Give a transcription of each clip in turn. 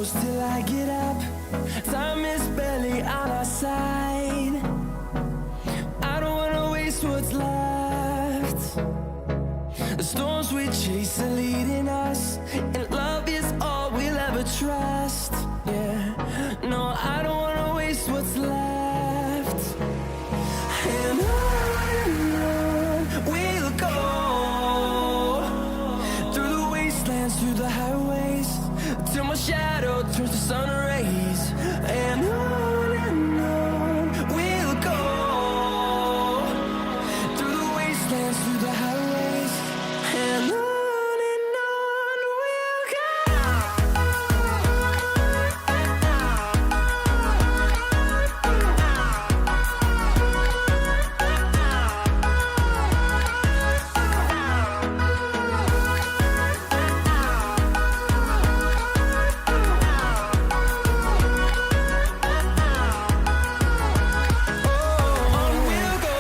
close till I get up. Time is barely on our side. I don't wanna waste what's left. The storms we chase are leading us, and love is all we'll ever trust. Yeah, no, I don't wanna waste what's left. And on we'll go, through the wastelands, through the highways, till my shadow turns to sun rays. And on we'll go, through the wastelands, through the highways, and on we'll go.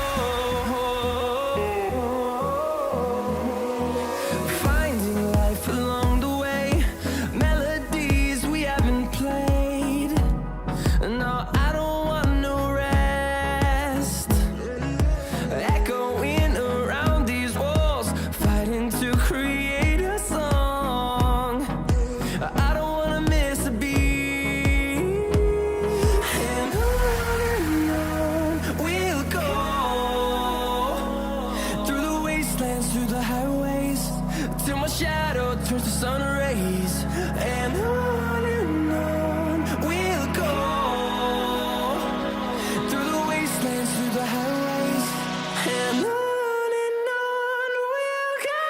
Finding life along the way, melodies we haven't played. No, I don't want no rest. Echoing around these walls, fighting to create a song. I don't wanna miss a beat. And on we'll go, through the wastelands, through the highways, till my shadow turns to sun rays. And on we'll go, through the wastelands, through the highways, and on we'll go.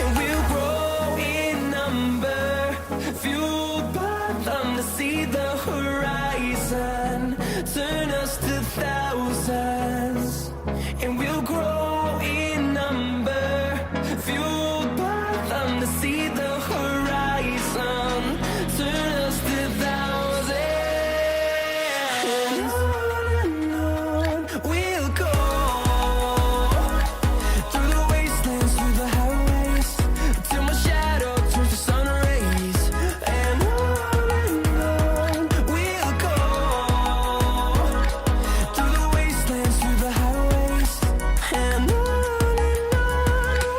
And we'll grow in number, fueled by them to see the horizon, turn us to thousands. And we'll grow in number, fueled by them to see the horizon, turn us to thousands. And on we'll go, through the wastelands, through the highways, till my shadow turns to sun rays. And on we'll go, through the wastelands, through the highways, and on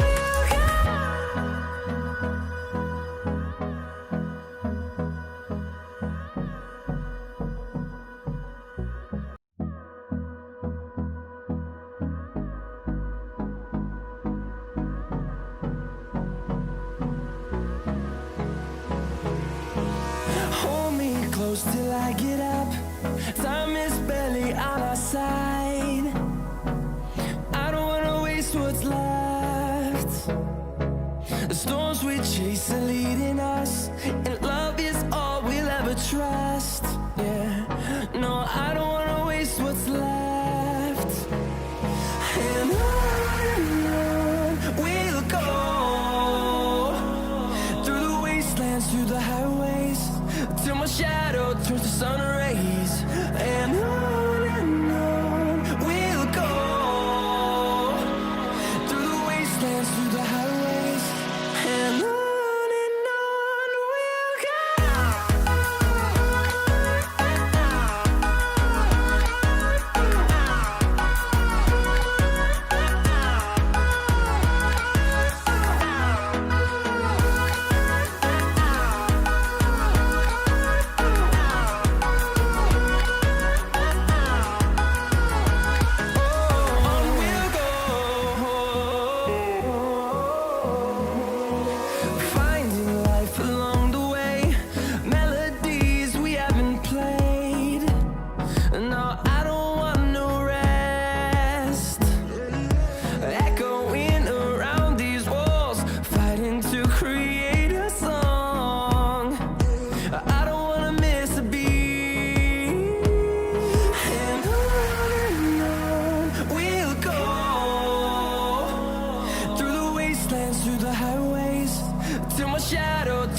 we'll go. Hold me close till I get up. Time is barely on our side. I don't wanna waste what's left. The storms we chase are leading us, and love is all we'll ever trust. Yeah, no, I don't wanna waste what's left. And on we'll go, through the wastelands, through the highways, till my shadow turns to sun rays. And on we'll go, through the wastelands, through the highways, and on we'll go.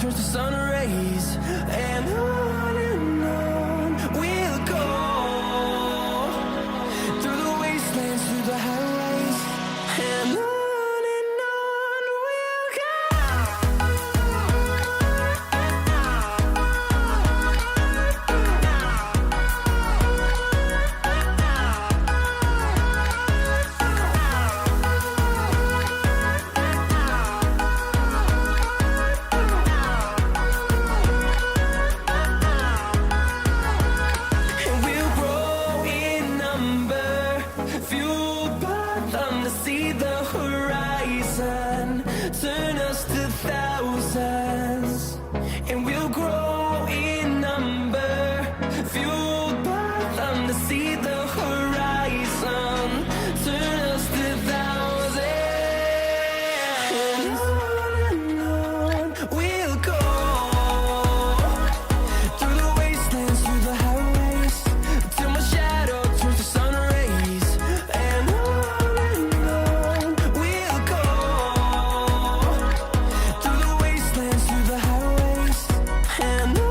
turns to sun rays, and on we'll go through the wastelands, through the highways, and on we'll go. And we'll grow in number, fueled by them to see the horizon, turn us to thousands. And we'll grow in number, fueled by them to see the horizon, turn us to thousands. And on we'll go through the wastelands, through the highways, till my shadow turns to sun rays, and on we'll go through the wastelands, through the highways, and on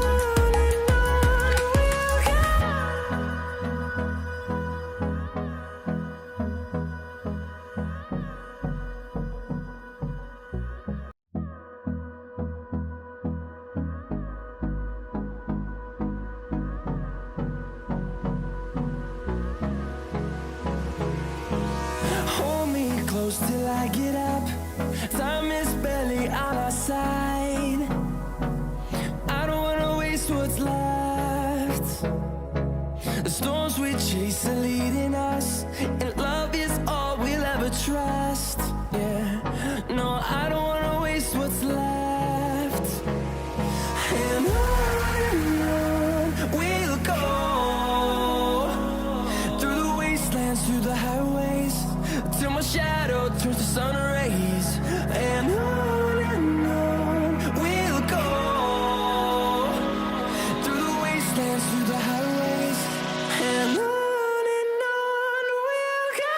we'll go. Hold me close till I get up. Time is barely on our side. I don't wanna waste what's left. The storms we chase are leading us, and love is all we'll ever trust. Yeah, no, I don't wanna waste what's left. And on we'll go through the wastelands, through the highways, till my shadow turns to sun rays, and on we'll go through the wastelands, through the highways, and on we'll go.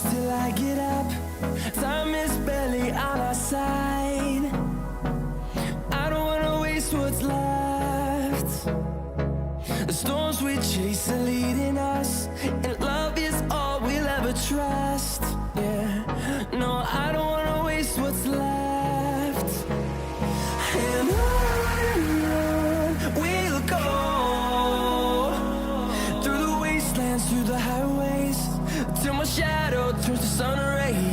close till I get up. Time is barely on our side. I don't wanna waste what's left. The storms we chase are leading us, and love is all we'll ever trust. Yeah, no, I don't wanna waste what's left. And on we'll go, through the wastelands, through the highways, till my shadow turns to sun rays.